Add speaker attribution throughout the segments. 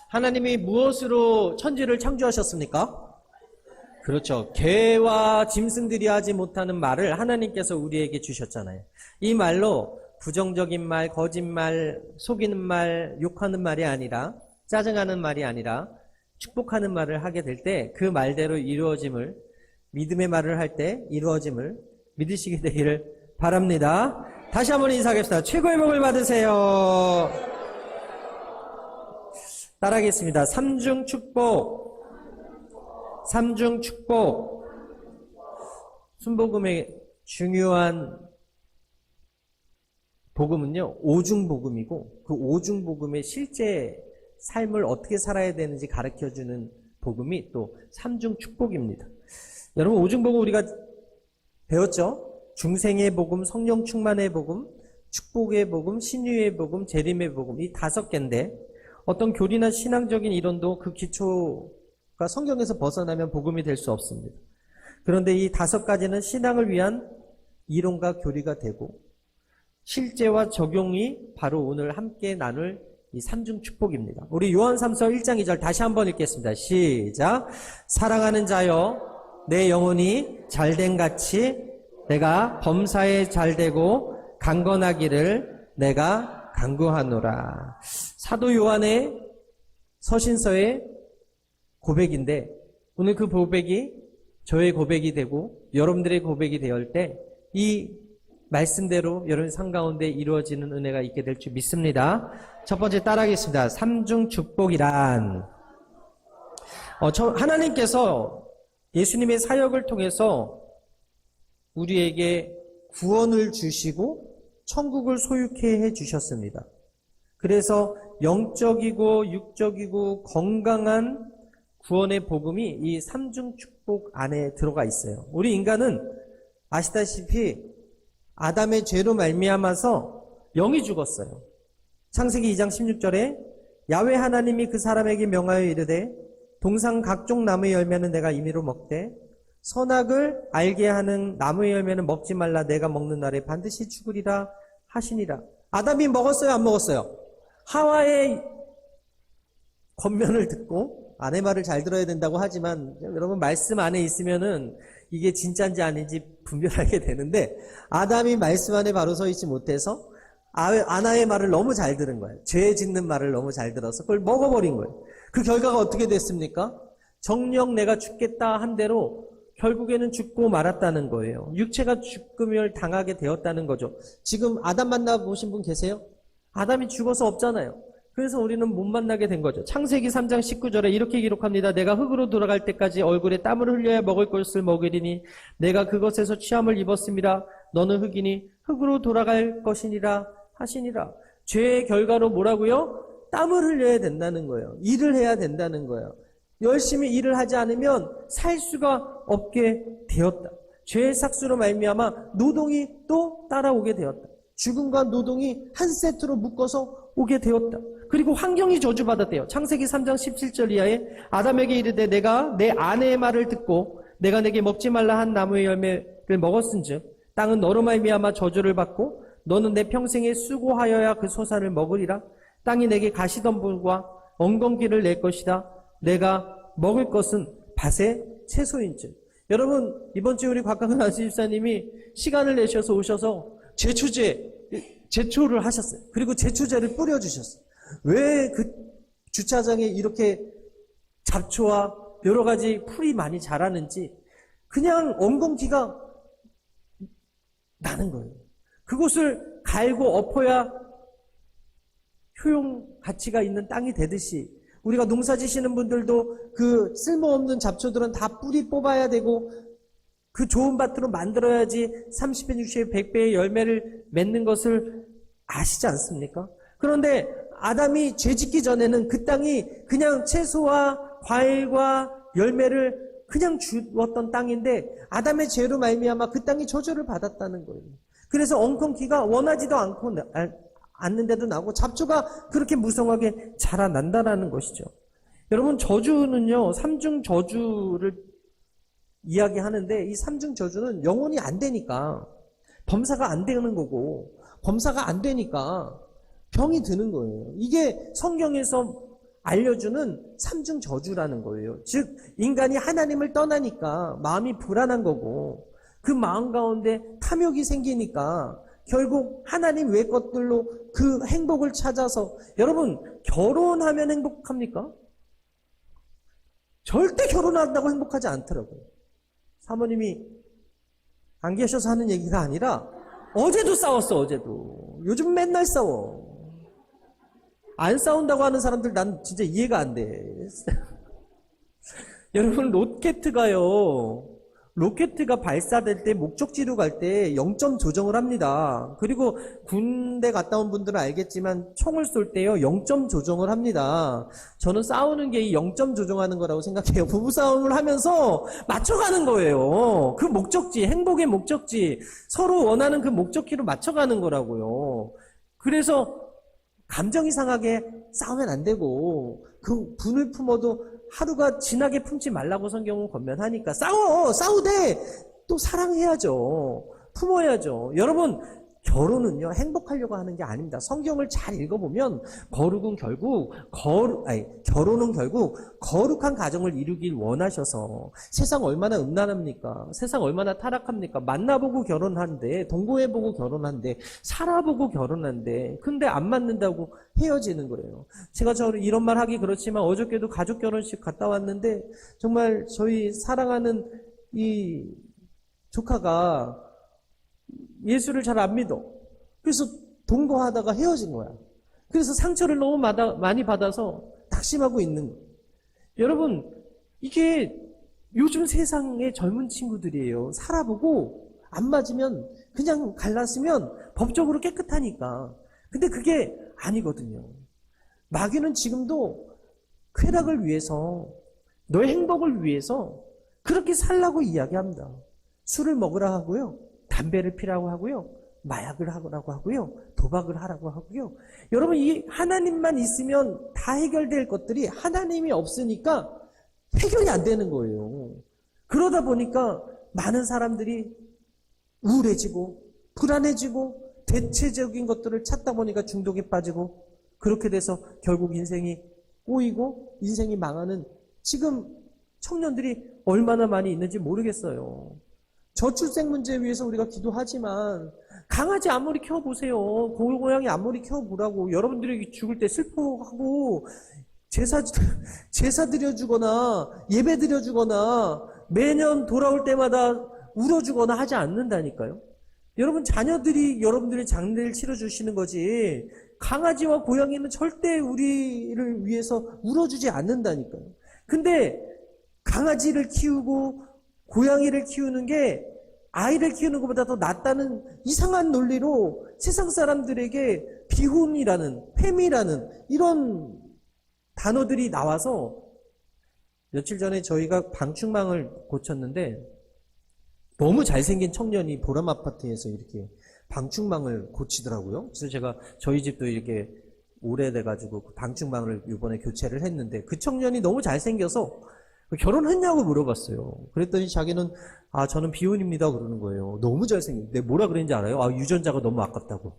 Speaker 1: 하나님이 무엇으로 천지를 창조하셨습니까? 그렇죠. 개와 짐승들이 하지 못하는 말을 하나님께서 우리에게 주셨잖아요. 이 말로 부정적인 말, 거짓말, 속이는 말, 욕하는 말이 아니라, 짜증하는 말이 아니라 축복하는 말을 하게 될 때 그 말대로 이루어짐을, 믿음의 말을 할 때 이루어짐을 믿으시게 되기를 바랍니다. 다시 한번 인사하겠습니다. 최고의 복을 받으세요. 따라하겠습니다. 삼중 축복. 삼중 축복. 순복음의 중요한 복음은요, 오중복음이고 그 오중복음의 실제 삶을 어떻게 살아야 되는지 가르쳐주는 복음이 또 삼중 축복입니다. 여러분, 오중복음 우리가 배웠죠? 중생의 복음, 성령 충만의 복음, 축복의 복음, 신유의 복음, 재림의 복음, 이 5개인데 어떤 교리나 신앙적인 이론도 그 기초가 성경에서 벗어나면 복음이 될 수 없습니다. 그런데 이 5가지는 신앙을 위한 이론과 교리가 되고 실제와 적용이 바로 오늘 함께 나눌 이 삼중 축복입니다. 우리 요한삼서 1장 2절 다시 한번 읽겠습니다. 시작. 사랑하는 자여, 내 영혼이 잘된 같이 내가 범사에 잘되고 강건하기를 내가 간구하노라. 사도 요한의 서신서의 고백인데 오늘 그 고백이 저의 고백이 되고 여러분들의 고백이 되었을 때 이 말씀대로 여러분 삶 가운데 이루어지는 은혜가 있게 될 줄 믿습니다. 첫 번째 따라하겠습니다. 삼중 축복이란 하나님께서 예수님의 사역을 통해서 우리에게 구원을 주시고 천국을 소유케 해주셨습니다. 그래서 영적이고 육적이고 건강한 구원의 복음이 이 삼중 축복 안에 들어가 있어요. 우리 인간은 아시다시피 아담의 죄로 말미암아서 영이 죽었어요. 창세기 2장 16절에 야훼 하나님이 그 사람에게 명하여 이르되 동산 각종 나무의 열매는 내가 임의로 먹되 선악을 알게 하는 나무의 열매는 먹지 말라. 내가 먹는 날에 반드시 죽으리라 하시니라. 아담이 먹었어요, 안 먹었어요? 하와의 권면을 듣고 아내 말을 잘 들어야 된다고 하지만 여러분 말씀 안에 있으면은 이게 진짜인지 아닌지 분별하게 되는데 아담이 말씀 안에 바로 서 있지 못해서 아내의 말을 너무 잘 들은 거예요. 죄 짓는 말을 너무 잘 들어서 그걸 먹어버린 거예요. 그 결과가 어떻게 됐습니까? 정녕 내가 죽겠다 한 대로 결국에는 죽고 말았다는 거예요. 육체가 죽음을 당하게 되었다는 거죠. 지금 아담 만나보신 분 계세요? 아담이 죽어서 없잖아요. 그래서 우리는 못 만나게 된 거죠. 창세기 3장 19절에 이렇게 기록합니다. 내가 흙으로 돌아갈 때까지 얼굴에 땀을 흘려야 먹을 것을 먹으리니 내가 그것에서 취함을 입었습니다. 너는 흙이니 흙으로 돌아갈 것이니라 하시니라. 죄의 결과로 뭐라고요? 땀을 흘려야 된다는 거예요. 일을 해야 된다는 거예요. 열심히 일을 하지 않으면 살 수가 없게 되었다. 죄의 삭수로 말미암아 노동이 또 따라오게 되었다. 죽음과 노동이 한 세트로 묶어서 오게 되었다. 그리고 환경이 저주받았대요. 창세기 3장 17절 이하에 아담에게 이르되 내가 내 아내의 말을 듣고 내가 내게 먹지 말라 한 나무의 열매를 먹었은즉 땅은 너로 말미암아 저주를 받고 너는 내 평생에 수고하여야 그 소산을 먹으리라. 땅이 내게 가시덤불과 엉겅퀴를 낼 것이다. 내가 먹을 것은 밭의 채소인즉. 여러분, 이번 주에 우리 곽강근 안수집사님이 시간을 내셔서 오셔서 제초를 하셨어요. 그리고 제초제를 뿌려주셨어요. 왜 그 주차장에 이렇게 잡초와 여러 가지 풀이 많이 자라는지 그냥 엉겅퀴가 나는 거예요. 그곳을 갈고 엎어야 효용 가치가 있는 땅이 되듯이 우리가 농사 지시는 분들도 그 쓸모없는 잡초들은 다 뿌리 뽑아야 되고 그 좋은 밭으로 만들어야지 30배, 60배, 100배의 열매를 맺는 것을 아시지 않습니까? 그런데 아담이 죄 짓기 전에는 그 땅이 그냥 채소와 과일과 열매를 그냥 주었던 땅인데 아담의 죄로 말미암아 그 땅이 저주를 받았다는 거예요. 그래서 엉겅퀴가 원하지도 않는데도 나고 잡초가 그렇게 무성하게 자라난다라는 것이죠. 여러분, 저주는요, 삼중 저주를 이야기하는데 이 삼중 저주는 영혼이 안 되니까 범사가 안 되는 거고 범사가 안 되니까 병이 드는 거예요. 이게 성경에서 알려주는 삼중 저주라는 거예요. 즉 인간이 하나님을 떠나니까 마음이 불안한 거고 그 마음 가운데 탐욕이 생기니까 결국 하나님 외 것들로 그 행복을 찾아서 여러분 결혼하면 행복합니까? 절대 결혼한다고 행복하지 않더라고요. 사모님이 안 계셔서 하는 얘기가 아니라 어제도 싸웠어. 어제도. 요즘 맨날 싸워. 안 싸운다고 하는 사람들 난 진짜 이해가 안 돼. 여러분 로켓가 발사될 때 목적지로 갈 때 0점 조정을 합니다. 그리고 군대 갔다 온 분들은 알겠지만 총을 쏠 때요 0점 조정을 합니다. 저는 싸우는 게 이 0점 조정하는 거라고 생각해요. 부부싸움을 하면서 맞춰가는 거예요. 그 목적지, 행복의 목적지, 서로 원하는 그 목적지로 맞춰가는 거라고요. 그래서 감정이 상하게 싸우면 안 되고 그 분을 품어도 하루가 지나게 품지 말라고 성경은 권면하니까 싸우되 또 사랑해야죠. 품어야죠. 여러분 결혼은요 행복하려고 하는 게 아닙니다. 성경을 잘 읽어보면 결혼은 결국 거룩한 가정을 이루길 원하셔서 세상 얼마나 음란합니까? 세상 얼마나 타락합니까? 만나보고 결혼한대, 동거해보고 결혼한대, 살아보고 결혼한대. 근데 안 맞는다고 헤어지는 거예요. 제가 이런 말 하기 그렇지만 어저께도 가족 결혼식 갔다 왔는데 정말 저희 사랑하는 이 조카가 예수를 잘 안 믿어. 그래서 동거하다가 헤어진 거야. 그래서 상처를 너무 많이 받아서 낙심하고 있는 거예요. 여러분, 이게 요즘 세상의 젊은 친구들이에요. 살아보고 안 맞으면 그냥 갈랐으면 법적으로 깨끗하니까. 근데 그게 아니거든요. 마귀는 지금도 쾌락을 위해서, 너의 행복을 위해서 그렇게 살라고 이야기합니다. 술을 먹으라 하고요. 담배를 피라고 하고요. 마약을 하라고 하고요. 도박을 하라고 하고요. 여러분 이 하나님만 있으면 다 해결될 것들이 하나님이 없으니까 해결이 안 되는 거예요. 그러다 보니까 많은 사람들이 우울해지고 불안해지고 대체적인 것들을 찾다 보니까 중독에 빠지고 그렇게 돼서 결국 인생이 꼬이고 인생이 망하는 지금 청년들이 얼마나 많이 있는지 모르겠어요. 저출생 문제 위해서 우리가 기도하지만 강아지 아무리 키워보세요. 고양이 아무리 키워보라고 여러분들이 죽을 때 슬퍼하고 제사 드려주거나 예배 드려주거나 매년 돌아올 때마다 울어주거나 하지 않는다니까요. 여러분 자녀들이 여러분들의 장례를 치러주시는 거지 강아지와 고양이는 절대 우리를 위해서 울어주지 않는다니까요. 근데 강아지를 키우고 고양이를 키우는 게 아이를 키우는 것보다 더 낫다는 이상한 논리로 세상 사람들에게 비혼이라는, 폐미라는 이런 단어들이 나와서 며칠 전에 저희가 방충망을 고쳤는데 너무 잘생긴 청년이 보람 아파트에서 이렇게 방충망을 고치더라고요. 그래서 제가 저희 집도 이렇게 오래돼가지고 방충망을 이번에 교체를 했는데 그 청년이 너무 잘생겨서 결혼했냐고 물어봤어요. 그랬더니 자기는 저는 비혼입니다 그러는 거예요. 너무 잘생긴. 내가 뭐라 그랬는지 알아요? 유전자가 너무 아깝다고.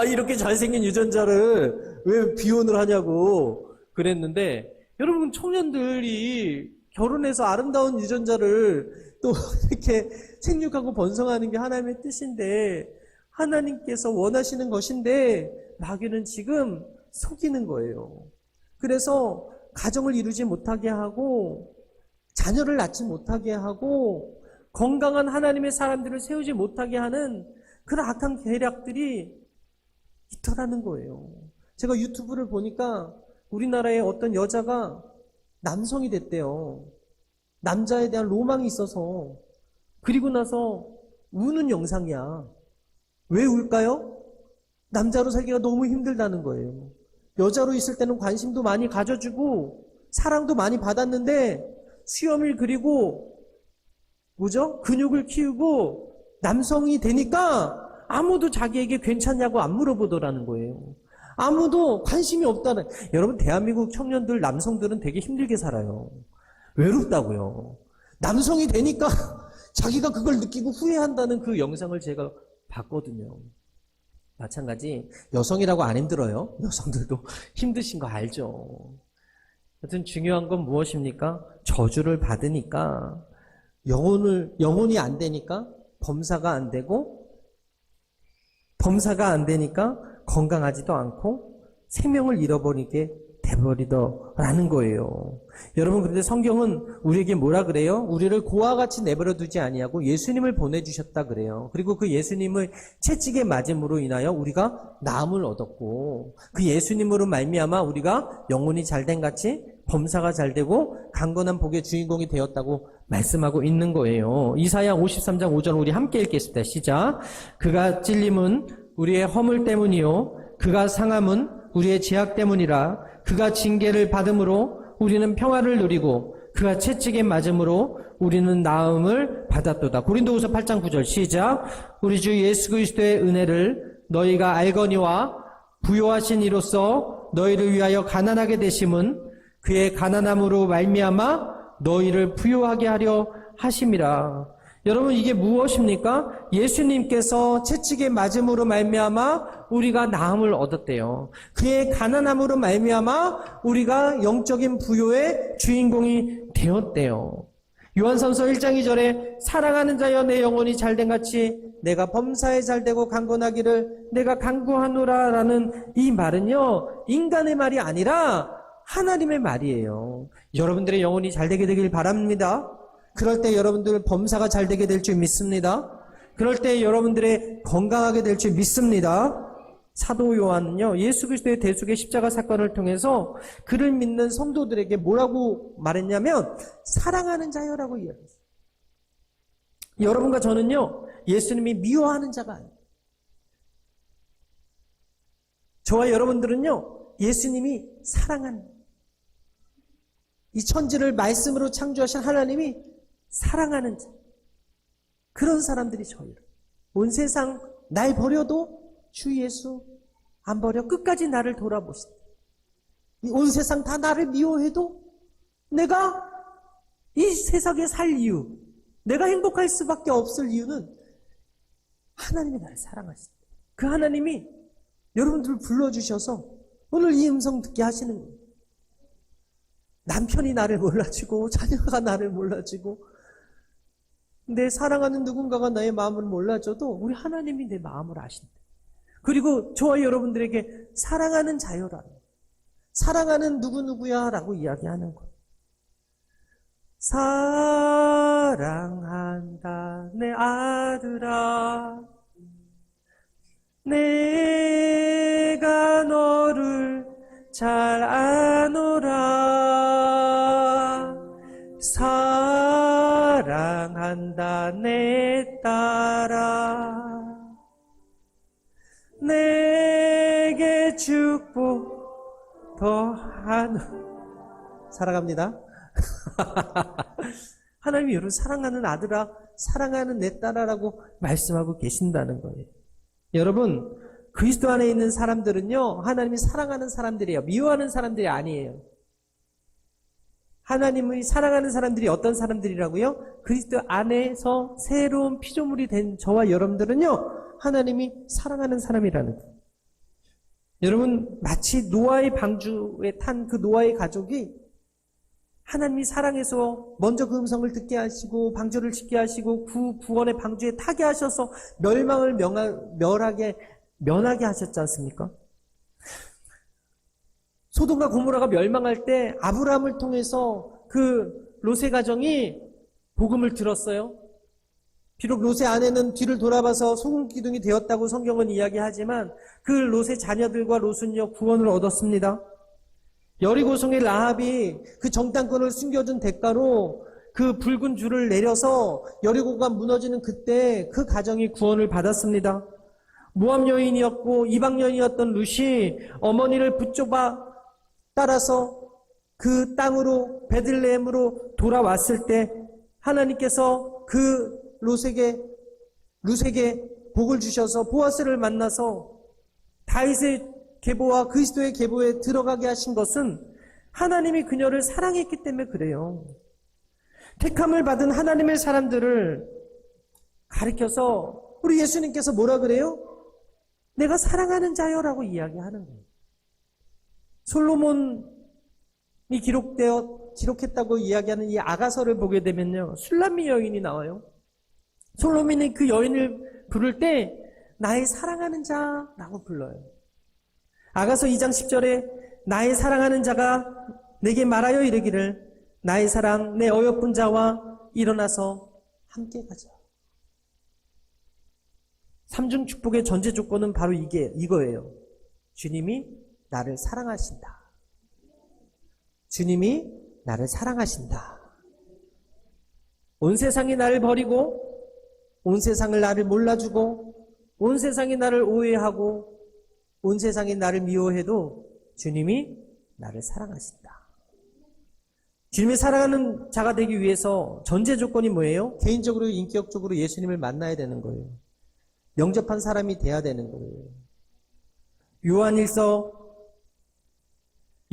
Speaker 1: 이렇게 잘생긴 유전자를 왜 비혼을 하냐고 그랬는데 여러분 청년들이 결혼해서 아름다운 유전자를 또 이렇게 생육하고 번성하는 게 하나님의 뜻인데 하나님께서 원하시는 것인데 마귀는 지금 속이는 거예요. 그래서 가정을 이루지 못하게 하고 자녀를 낳지 못하게 하고 건강한 하나님의 사람들을 세우지 못하게 하는 그런 악한 계략들이 있더라는 거예요. 제가 유튜브를 보니까 우리나라의 어떤 여자가 남성이 됐대요. 남자에 대한 로망이 있어서 그리고 나서 우는 영상이야. 왜 울까요? 남자로 살기가 너무 힘들다는 거예요. 여자로 있을 때는 관심도 많이 가져주고 사랑도 많이 받았는데 수염을 그리고 근육을 키우고 남성이 되니까 아무도 자기에게 괜찮냐고 안 물어보더라는 거예요. 아무도 관심이 없다는. 여러분 대한민국 청년들 남성들은 되게 힘들게 살아요. 외롭다고요. 남성이 되니까 자기가 그걸 느끼고 후회한다는 그 영상을 제가 봤거든요. 마찬가지 여성이라고 안 힘들어요. 여성들도 힘드신 거 알죠. 하여튼 중요한 건 무엇입니까? 저주를 받으니까 영혼이 안 되니까 범사가 안 되고 범사가 안 되니까 건강하지도 않고 생명을 잃어버리게 돼버리더라는 거예요. 여러분, 그런데 성경은 우리에게 뭐라 그래요? 우리를 고와 같이 내버려 두지 아니하고 예수님을 보내주셨다 그래요. 그리고 그 예수님을 채찍에 맞음으로 인하여 우리가 나음을 얻었고 그 예수님으로 말미암아 우리가 영혼이 잘된 같이 범사가 잘되고 강건한 복의 주인공이 되었다고 말씀하고 있는 거예요. 이사야 53장 5절 우리 함께 읽겠습니다. 시작. 그가 찔림은 우리의 허물 때문이요 그가 상함은 우리의 죄악 때문이라. 그가 징계를 받음으로 우리는 평화를 누리고 그가 채찍에 맞음으로 우리는 나음을 받았도다. 고린도후서 8장 9절 시작. 우리 주 예수 그리스도의 은혜를 너희가 알거니와 부요하신 이로써 너희를 위하여 가난하게 되심은 그의 가난함으로 말미암아 너희를 부요하게 하려 하심이라. 여러분, 이게 무엇입니까? 예수님께서 채찍에 맞음으로 말미암아 우리가 나음을 얻었대요. 그의 가난함으로 말미암아 우리가 영적인 부요의 주인공이 되었대요. 요한선서 1장 2절에 사랑하는 자여 내 영혼이 잘된 같이 내가 범사에 잘되고 강건하기를 내가 간구하노라 라는 이 말은요, 인간의 말이 아니라 하나님의 말이에요. 여러분들의 영혼이 잘되게 되길 바랍니다. 그럴 때 여러분들 범사가 잘되게 될 줄 믿습니다. 그럴 때 여러분들의 건강하게 될 줄 믿습니다. 사도 요한은요, 예수 그리스도의 대속의 십자가 사건을 통해서 그를 믿는 성도들에게 뭐라고 말했냐면 사랑하는 자여라고 이야기했어요. 여러분과 저는요, 예수님이 미워하는 자가 아니에요. 저와 여러분들은요, 예수님이 사랑하는, 이 천지를 말씀으로 창조하신 하나님이 사랑하는 자, 그런 사람들이 저희를, 온 세상 날 버려도 주 예수 안 버려 끝까지 나를 돌아보신다. 온 세상 다 나를 미워해도 내가 이 세상에 살 이유, 내가 행복할 수밖에 없을 이유는 하나님이 나를 사랑하신다. 그 하나님이 여러분들을 불러주셔서 오늘 이 음성 듣게 하시는 거예요. 남편이 나를 몰라주고 자녀가 나를 몰라주고 내 사랑하는 누군가가 나의 마음을 몰라줘도 우리 하나님이 내 마음을 아신다. 그리고 저와 여러분들에게 사랑하는 자여라, 사랑하는 누구누구야 라고 이야기하는 거예요. 사랑한다 내 아들아, 내가 너를 잘 아노라. 사랑한다 내 딸아, 내게 축복 더하노. 사랑합니다. 하나님이 여러분 사랑하는 아들아, 사랑하는 내 딸아라고 말씀하고 계신다는 거예요. 여러분, 그리스도 안에 있는 사람들은요, 하나님이 사랑하는 사람들이에요. 미워하는 사람들이 아니에요. 하나님이 사랑하는 사람들이 어떤 사람들이라고요? 그리스도 안에서 새로운 피조물이 된 저와 여러분들은요, 하나님이 사랑하는 사람이라는 거예요. 여러분, 마치 노아의 방주에 탄 그 노아의 가족이 하나님이 사랑해서 먼저 그 음성을 듣게 하시고 방주를 짓게 하시고 그 구원의 방주에 타게 하셔서 멸망을 면하게 하셨지 않습니까? 소돔과 고모라가 멸망할 때 아브라함을 통해서 그 롯의 가정이 복음을 들었어요. 비록 롯의 아내는 뒤를 돌아봐서 소금 기둥이 되었다고 성경은 이야기하지만 그 롯의 자녀들과 롯은요 구원을 얻었습니다. 여리고성의 라합이 그 정탐꾼을 숨겨준 대가로 그 붉은 줄을 내려서 여리고가 무너지는 그때 그 가정이 구원을 받았습니다. 모압 여인이었고 이방 여인이었던 룻이 어머니를 붙잡아 따라서 그 땅으로 베들레헴으로 돌아왔을 때 하나님께서 그 룻에게 복을 주셔서 보아스를 만나서 다윗의 계보와 그리스도의 계보에 들어가게 하신 것은 하나님이 그녀를 사랑했기 때문에 그래요. 택함을 받은 하나님의 사람들을 가리켜서 우리 예수님께서 뭐라 그래요? 내가 사랑하는 자여라고 이야기하는 거예요. 솔로몬이 기록했다고 이야기하는 이 아가서를 보게 되면요, 술람미 여인이 나와요. 솔로몬이 그 여인을 부를 때 나의 사랑하는 자라고 불러요. 아가서 2장 10절에 나의 사랑하는 자가 내게 말하여 이르기를 나의 사랑 내 어여쁜 자와 일어나서 함께 가자. 삼중 축복의 전제 조건은 바로 이거예요. 주님이 나를 사랑하신다. 주님이 나를 사랑하신다. 온 세상이 나를 버리고 온 세상을 나를 몰라주고 온 세상이 나를 오해하고 온 세상이 나를 미워해도 주님이 나를 사랑하신다. 주님이 사랑하는 자가 되기 위해서 전제 조건이 뭐예요? 개인적으로 인격적으로 예수님을 만나야 되는 거예요. 영접한 사람이 돼야 되는 거예요.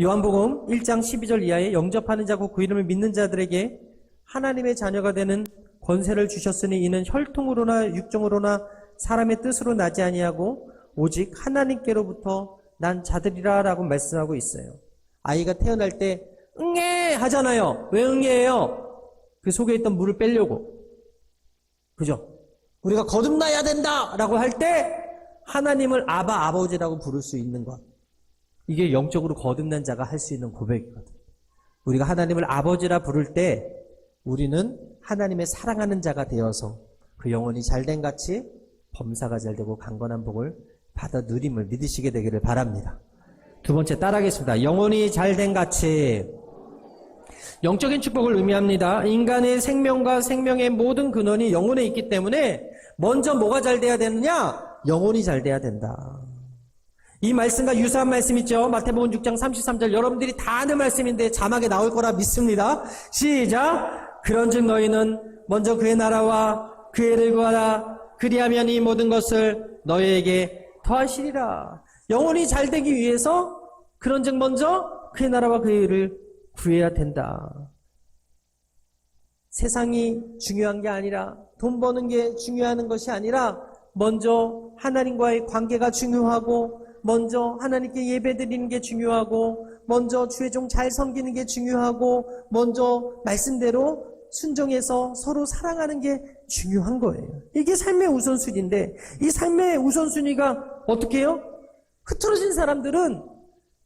Speaker 1: 요한복음 1장 12절 이하에 영접하는 자고 그 이름을 믿는 자들에게 하나님의 자녀가 되는 권세를 주셨으니 이는 혈통으로나 육정으로나 사람의 뜻으로 나지 아니하고 오직 하나님께로부터 난 자들이라 라고 말씀하고 있어요. 아이가 태어날 때 응애 하잖아요. 왜 응애해요? 그 속에 있던 물을 빼려고. 그죠? 우리가 거듭나야 된다 라고 할 때 하나님을 아버지라고 부를 수 있는 것. 이게 영적으로 거듭난 자가 할 수 있는 고백이거든. 우리가 하나님을 아버지라 부를 때 우리는 하나님의 사랑하는 자가 되어서 그 영혼이 잘된 같이 범사가 잘되고 강건한 복을 받아 누림을 믿으시게 되기를 바랍니다. 두 번째 따라하겠습니다. 영혼이 잘된 같이. 영적인 축복을 의미합니다. 인간의 생명과 생명의 모든 근원이 영혼에 있기 때문에 먼저 뭐가 잘 돼야 되느냐? 영혼이 잘 돼야 된다. 이 말씀과 유사한 말씀 있죠? 마태복음 6장 33절 여러분들이 다 아는 말씀인데 자막에 나올 거라 믿습니다. 시작! 그런즉 너희는 먼저 그의 나라와 그의 의를 구하라. 그리하면 이 모든 것을 너희에게 더하시리라. 영혼이 잘 되기 위해서 그런즉 먼저 그의 나라와 그의 의를 구해야 된다. 세상이 중요한 게 아니라 돈 버는 게 중요한 것이 아니라 먼저 하나님과의 관계가 중요하고 먼저 하나님께 예배드리는 게 중요하고 먼저 주의 종 잘 섬기는 게 중요하고 먼저 말씀대로 순종해서 서로 사랑하는 게 중요한 거예요. 이게 삶의 우선순위인데 이 삶의 우선순위가 어떻게 해요? 흐트러진 사람들은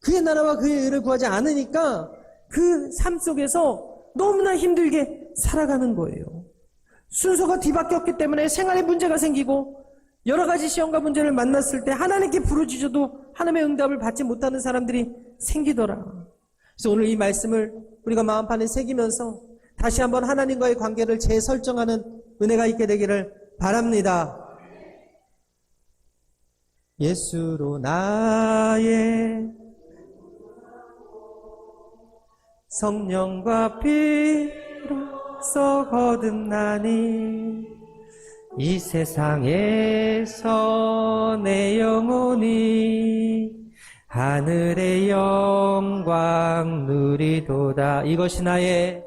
Speaker 1: 그의 나라와 그의 의를 구하지 않으니까 그 삶 속에서 너무나 힘들게 살아가는 거예요. 순서가 뒤바뀌었기 때문에 생활에 문제가 생기고 여러 가지 시험과 문제를 만났을 때 하나님께 부르짖어도 하나님의 응답을 받지 못하는 사람들이 생기더라. 그래서 오늘 이 말씀을 우리가 마음판에 새기면서 다시 한번 하나님과의 관계를 재설정하는 은혜가 있게 되기를 바랍니다. 예수로 나의 성령과 피로써 거듭나니 이 세상에서 내 영혼이 하늘의 영광 누리도다. 이것이 나의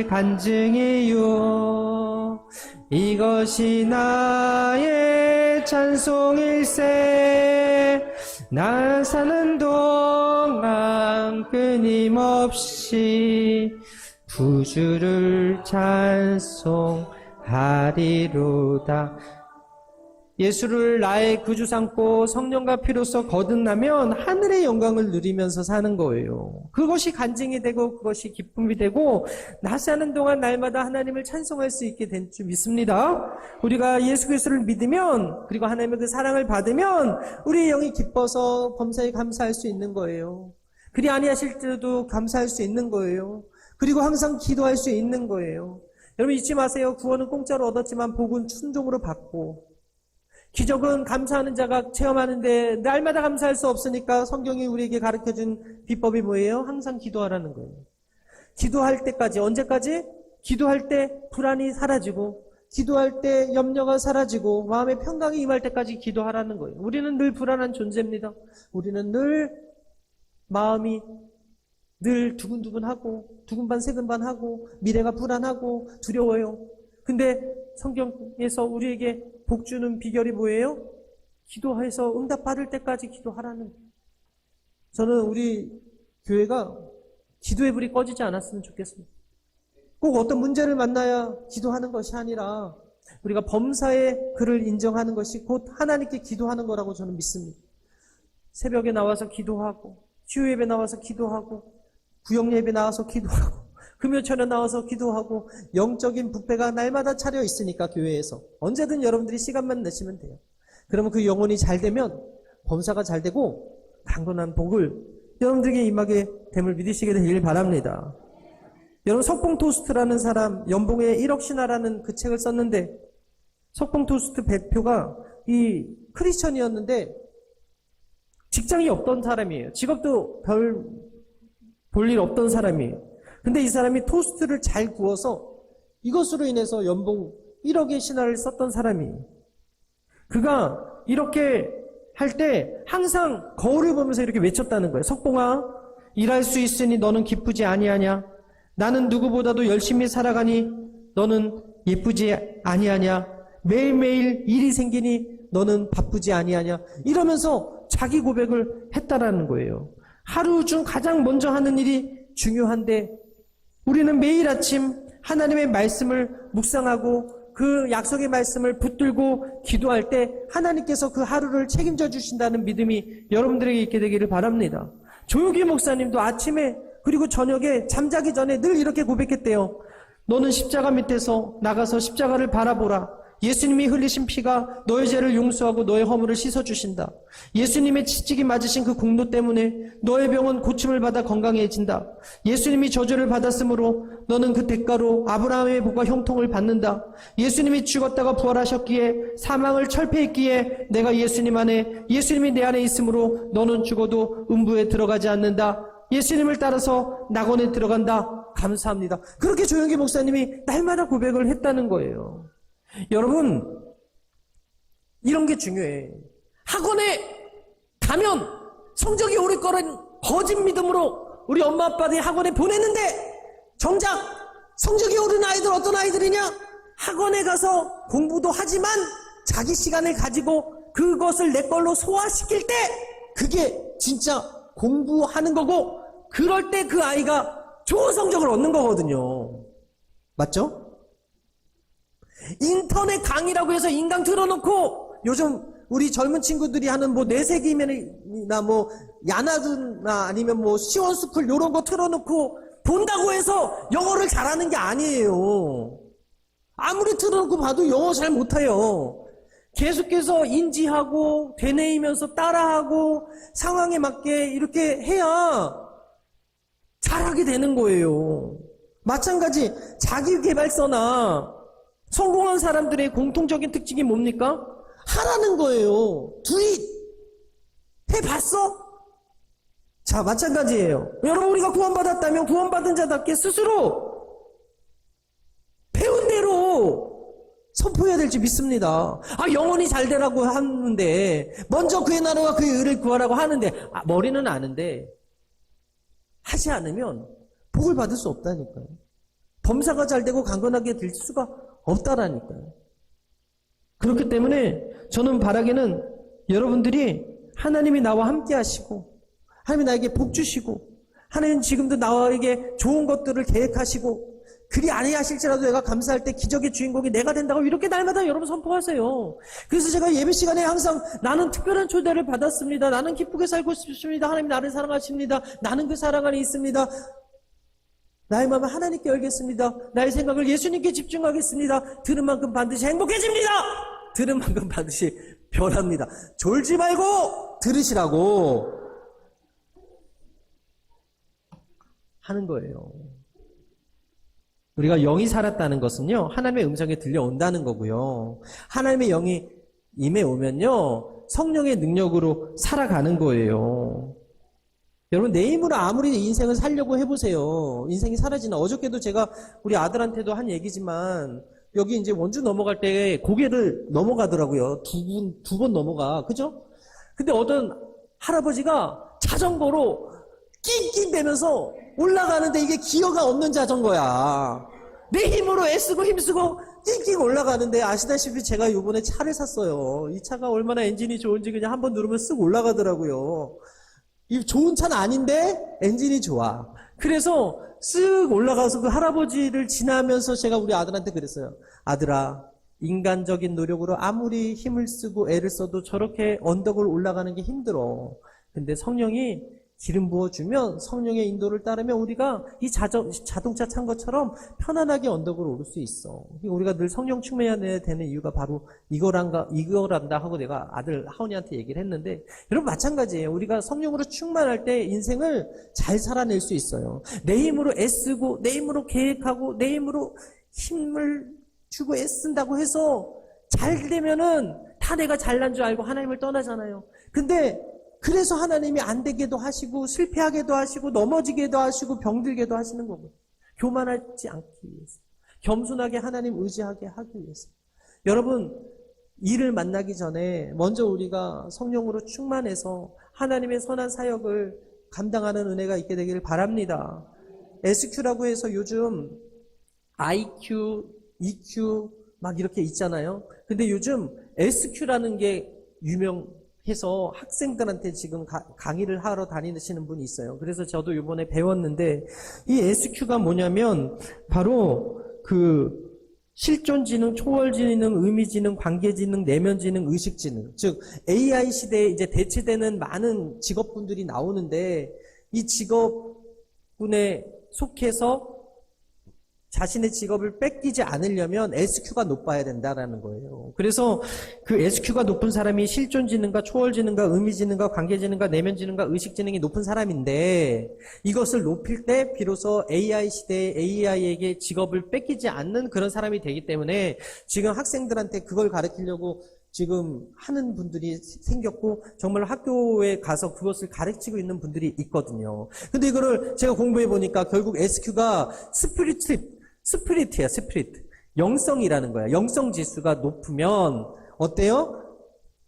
Speaker 1: 간증이요 이것이 나의 찬송일세. 나 사는 동안 끊임없이 구주를 찬송하리로다. 예수를 나의 구주 삼고 성령과 피로써 거듭나면 하늘의 영광을 누리면서 사는 거예요. 그것이 간증이 되고 그것이 기쁨이 되고 나 사는 동안 날마다 하나님을 찬송할 수 있게 된 줄 믿습니다. 우리가 예수 그리스도를 믿으면 그리고 하나님의 그 사랑을 받으면 우리의 영이 기뻐서 범사에 감사할 수 있는 거예요. 그리 아니하실 때도 감사할 수 있는 거예요. 그리고 항상 기도할 수 있는 거예요. 여러분 잊지 마세요. 구원은 공짜로 얻었지만 복은 순종으로 받고 기적은 감사하는 자가 체험하는데 날마다 감사할 수 없으니까 성경이 우리에게 가르쳐준 비법이 뭐예요? 항상 기도하라는 거예요. 기도할 때까지, 언제까지? 기도할 때 불안이 사라지고 기도할 때 염려가 사라지고 마음의 평강이 임할 때까지 기도하라는 거예요. 우리는 늘 불안한 존재입니다. 우리는 늘 마음이 늘 두근두근하고 두근반 세근반하고 미래가 불안하고 두려워요. 근데 성경에서 우리에게 복 주는 비결이 뭐예요? 기도해서 응답받을 때까지 기도하라는. 저는 우리 교회가 기도의 불이 꺼지지 않았으면 좋겠습니다. 꼭 어떤 문제를 만나야 기도하는 것이 아니라 우리가 범사의 그를 인정하는 것이 곧 하나님께 기도하는 거라고 저는 믿습니다. 새벽에 나와서 기도하고, 주일예배 나와서 기도하고, 구역예배 나와서 기도하고, 금요철에 나와서 기도하고, 영적인 뷔페가 날마다 차려 있으니까 교회에서 언제든 여러분들이 시간만 내시면 돼요. 그러면 그 영혼이 잘 되면 범사가 잘 되고 강건한 복을 여러분들에게 임하게 됨을 믿으시게 되길 바랍니다. 여러분, 석봉토스트라는 사람, 연봉에 1억 신화라는 그 책을 썼는데, 석봉토스트 대표가 이 크리스천이었는데 직장이 없던 사람이에요. 직업도 별 볼 일 없던 사람이에요. 근데 이 사람이 토스트를 잘 구워서 이것으로 인해서 연봉 1억의 신화를 썼던 사람이에요. 그가 이렇게 할 때 항상 거울을 보면서 이렇게 외쳤다는 거예요. 석봉아, 일할 수 있으니 너는 기쁘지 아니하냐? 나는 누구보다도 열심히 살아가니 너는 예쁘지 아니하냐? 매일매일 일이 생기니 너는 바쁘지 아니하냐? 이러면서 자기 고백을 했다라는 거예요. 하루 중 가장 먼저 하는 일이 중요한데 우리는 매일 아침 하나님의 말씀을 묵상하고 그 약속의 말씀을 붙들고 기도할 때 하나님께서 그 하루를 책임져 주신다는 믿음이 여러분들에게 있게 되기를 바랍니다. 조용기 목사님도 아침에 그리고 저녁에 잠자기 전에 늘 이렇게 고백했대요. 너는 십자가 밑에서 나가서 십자가를 바라보라. 예수님이 흘리신 피가 너의 죄를 용서하고 너의 허물을 씻어주신다. 예수님의 채찍이 맞으신 그 공로 때문에 너의 병은 고침을 받아 건강해진다. 예수님이 저주를 받았으므로 너는 그 대가로 아브라함의 복과 형통을 받는다. 예수님이 죽었다가 부활하셨기에 사망을 철폐했기에 내가 예수님 안에, 예수님이 내 안에 있으므로 너는 죽어도 음부에 들어가지 않는다. 예수님을 따라서 낙원에 들어간다. 감사합니다. 그렇게 조영기 목사님이 날마다 고백을 했다는 거예요. 여러분, 이런 게 중요해. 학원에 가면 성적이 오를 거란 거짓 믿음으로 우리 엄마 아빠들이 학원에 보냈는데 정작 성적이 오른 아이들 어떤 아이들이냐? 학원에 가서 공부도 하지만 자기 시간을 가지고 그것을 내 걸로 소화시킬 때 그게 진짜 공부하는 거고, 그럴 때 그 아이가 좋은 성적을 얻는 거거든요. 맞죠? 인터넷 강의라고 해서 인강 틀어놓고 요즘 우리 젊은 친구들이 하는 뭐 내세기면이나 뭐 야나두나 아니면 뭐 시원스쿨 요런 거 틀어놓고 본다고 해서 영어를 잘하는 게 아니에요. 아무리 틀어놓고 봐도 영어 잘 못해요. 계속해서 인지하고 되뇌이면서 따라하고 상황에 맞게 이렇게 해야 잘하게 되는 거예요. 마찬가지 자기계발서나 성공한 사람들의 공통적인 특징이 뭡니까? 하라는 거예요. 둘이 해봤어? 자, 마찬가지예요. 여러분, 우리가 구원받았다면 구원받은 자답게 스스로 배운 대로 선포해야 될지 믿습니다. 영원히 잘 되라고 하는데, 먼저 그의 나라와 그의 의를 구하라고 하는데, 머리는 아는데 하지 않으면 복을 받을 수 없다니까요. 범사가 잘 되고 강건하게 될 수가 없다라니까요. 그렇기 때문에 저는 바라기는 여러분들이 하나님이 나와 함께 하시고, 하나님이 나에게 복 주시고, 하나님 지금도 나에게 좋은 것들을 계획하시고, 그리 아니하실지라도 내가 감사할 때 기적의 주인공이 내가 된다고 이렇게 날마다 여러분 선포하세요. 그래서 제가 예배 시간에 항상 나는 특별한 초대를 받았습니다. 나는 기쁘게 살고 싶습니다. 하나님 나를 사랑하십니다. 나는 그 사랑 안에 있습니다. 나의 마음을 하나님께 열겠습니다. 나의 생각을 예수님께 집중하겠습니다. 들은 만큼 반드시 행복해집니다. 들은 만큼 반드시 변합니다. 졸지 말고 들으시라고 하는 거예요. 우리가 영이 살았다는 것은요, 하나님의 음성에 들려온다는 거고요. 하나님의 영이 임해 오면요, 성령의 능력으로 살아가는 거예요. 여러분, 내 힘으로 아무리 인생을 살려고 해보세요. 인생이 사라지나. 어저께도 제가 우리 아들한테도 한 얘기지만, 여기 이제 원주 넘어갈 때 고개를 넘어가더라고요. 두 번 넘어가. 그죠? 근데 어떤 할아버지가 자전거로 낑낑대면서 올라가는데 이게 기어가 없는 자전거야. 내 힘으로 애쓰고 힘쓰고 띵띵 올라가는데 아시다시피 제가 요번에 차를 샀어요. 이 차가 얼마나 엔진이 좋은지 그냥 한번 누르면 쓱 올라가더라고요. 이 좋은 차는 아닌데 엔진이 좋아. 그래서 쓱 올라가서 그 할아버지를 지나면서 제가 우리 아들한테 그랬어요. 아들아, 인간적인 노력으로 아무리 힘을 쓰고 애를 써도 저렇게 언덕을 올라가는 게 힘들어. 근데 성령이 기름 부어주면 성령의 인도를 따르면 우리가 이 자동차 탄 것처럼 편안하게 언덕을 오를 수 있어. 우리가 늘 성령 충만해야 되는 이유가 바로 이거란다 하고 내가 아들 하온이한테 얘기를 했는데, 여러분 마찬가지예요. 우리가 성령으로 충만할 때 인생을 잘 살아낼 수 있어요. 내 힘으로 애쓰고 내 힘으로 계획하고 내 힘으로 힘을 주고 애쓴다고 해서 잘 되면은 다 내가 잘난 줄 알고 하나님을 떠나잖아요. 근데 그래서 하나님이 안 되게도 하시고 실패하게도 하시고 넘어지게도 하시고 병들게도 하시는 거고, 교만하지 않기 위해서, 겸손하게 하나님 의지하게 하기 위해서. 여러분, 이를 만나기 전에 먼저 우리가 성령으로 충만해서 하나님의 선한 사역을 감당하는 은혜가 있게 되기를 바랍니다. SQ라고 해서 요즘 IQ, EQ 막 이렇게 있잖아요. 근데 요즘 SQ라는 게 유명해서 학생들한테 지금 강의를 하러 다니시는 분이 있어요. 그래서 저도 이번에 배웠는데, 이 SQ가 뭐냐면 바로 그 실존지능, 초월지능, 의미지능, 관계지능, 내면지능, 의식지능. 즉 AI 시대에 이제 대체되는 많은 직업군들이 나오는데, 이 직업군에 속해서 자신의 직업을 뺏기지 않으려면 SQ가 높아야 된다라는 거예요. 그래서 그 SQ가 높은 사람이 실존지능과 초월지능과 의미지능과 관계지능과 내면지능과 의식지능이 높은 사람인데, 이것을 높일 때 비로소 AI 시대에 AI에게 직업을 뺏기지 않는 그런 사람이 되기 때문에 지금 학생들한테 그걸 가르치려고 지금 하는 분들이 생겼고, 정말 학교에 가서 그것을 가르치고 있는 분들이 있거든요. 근데 이거를 제가 공부해 보니까 결국 SQ가 스피릿이야, 스피릿. 영성이라는 거야. 영성 지수가 높으면 어때요?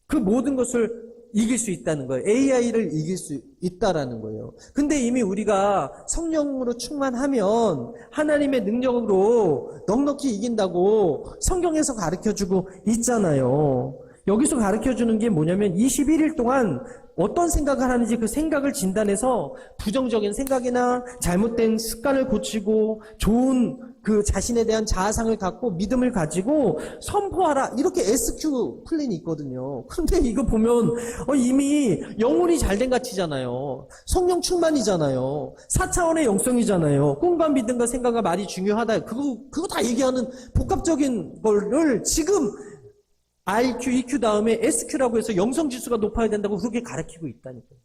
Speaker 1: 그 모든 것을 이길 수 있다는 거예요. AI를 이길 수 있다라는 거예요. 근데 이미 우리가 성령으로 충만하면 하나님의 능력으로 넉넉히 이긴다고 성경에서 가르쳐주고 있잖아요. 여기서 가르쳐주는 게 뭐냐면 21일 동안 어떤 생각을 하는지 그 생각을 진단해서 부정적인 생각이나 잘못된 습관을 고치고 좋은 그 자신에 대한 자아상을 갖고 믿음을 가지고 선포하라, 이렇게 SQ 플랜이 있거든요. 근데 이거 보면 이미 영혼이 잘된 가치잖아요. 성령 충만이잖아요. 4차원의 영성이잖아요. 꿈과 믿음과 생각과 말이 중요하다. 그거 다 얘기하는 복합적인 거를 지금 IQ, EQ 다음에 SQ라고 해서 영성지수가 높아야 된다고 그렇게 가르치고 있다니까요.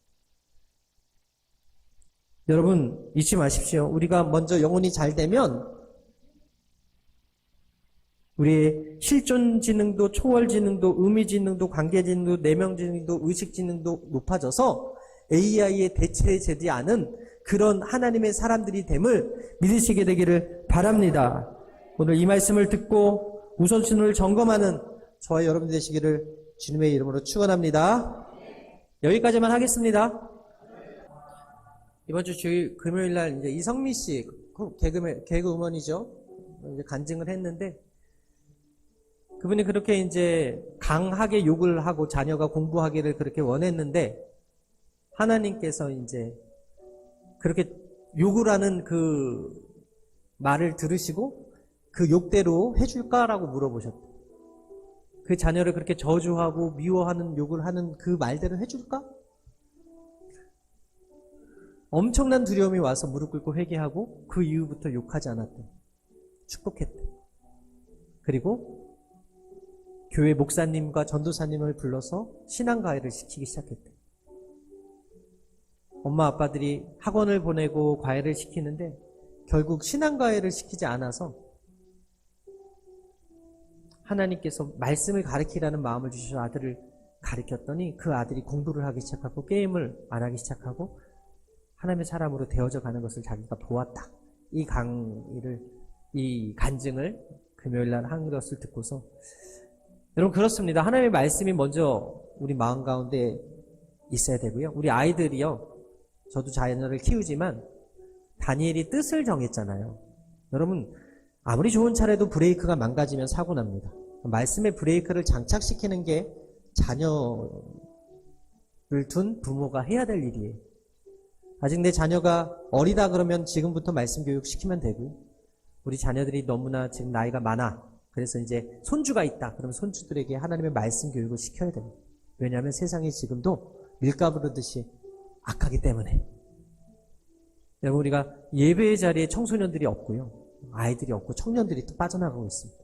Speaker 1: 여러분 잊지 마십시오. 우리가 먼저 영혼이 잘 되면 우리의 실존지능도, 초월지능도, 의미지능도, 관계지능도, 내면지능도, 의식지능도 높아져서 AI에 대체되지 않은 그런 하나님의 사람들이 됨을 믿으시게 되기를 바랍니다. 오늘 이 말씀을 듣고 우선순위를 점검하는 저와 여러분 되시기를 주님의 이름으로 축원합니다. 여기까지만 하겠습니다. 이번 주 주일 금요일 날 이제 이성미 씨 개그우먼이죠. 이제 간증을 했는데, 그분이 그렇게 이제 강하게 욕을 하고 자녀가 공부하기를 그렇게 원했는데, 하나님께서 이제 그렇게 욕을 하는 그 말을 들으시고 그 욕대로 해줄까라고 물어보셨대요. 그 자녀를 그렇게 저주하고 미워하는 욕을 하는 그 말대로 해줄까? 엄청난 두려움이 와서 무릎 꿇고 회개하고 그 이후부터 욕하지 않았대. 축복했대. 그리고 교회 목사님과 전도사님을 불러서 신앙과외를 시키기 시작했대. 엄마 아빠들이 학원을 보내고 과외를 시키는데 결국 신앙과외를 시키지 않아서 하나님께서 말씀을 가르치라는 마음을 주셔서 아들을 가르쳤더니 그 아들이 공부를 하기 시작하고 게임을 안 하기 시작하고 하나님의 사람으로 되어져 가는 것을 자기가 보았다. 이 간증을 금요일날 한 것을 듣고서, 여러분 그렇습니다. 하나님의 말씀이 먼저 우리 마음 가운데 있어야 되고요. 우리 아이들이요, 저도 자녀를 키우지만 다니엘이 뜻을 정했잖아요. 여러분 아무리 좋은 차라도 브레이크가 망가지면 사고 납니다. 말씀에 브레이크를 장착시키는 게 자녀를 둔 부모가 해야 될 일이에요. 아직 내 자녀가 어리다 그러면 지금부터 말씀 교육 시키면 되고요. 우리 자녀들이 너무나 지금 나이가 많아. 그래서 이제 손주가 있다. 그러면 손주들에게 하나님의 말씀 교육을 시켜야 됩니다. 왜냐하면 세상이 지금도 밀가부르듯이 악하기 때문에. 여러분, 우리가 예배의 자리에 청소년들이 없고요. 아이들이 없고 청년들이 또 빠져나가고 있습니다.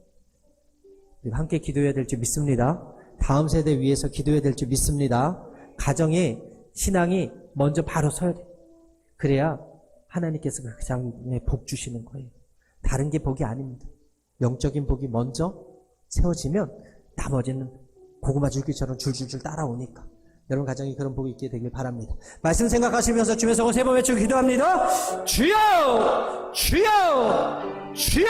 Speaker 1: 우리가 함께 기도해야 될 줄 믿습니다. 다음 세대 위해서 기도해야 될 줄 믿습니다. 가정의 신앙이 먼저 바로 서야 돼요. 그래야 하나님께서 그 가정에 복 주시는 거예요. 다른 게 복이 아닙니다. 영적인 복이 먼저 세워지면 나머지는 고구마 줄기처럼 줄줄줄 따라오니까. 여러분 가정이 그런 복이 있게 되길 바랍니다. 말씀 생각하시면서 주면서 세 번 외치고 기도합니다. 주여! 주여! 주여!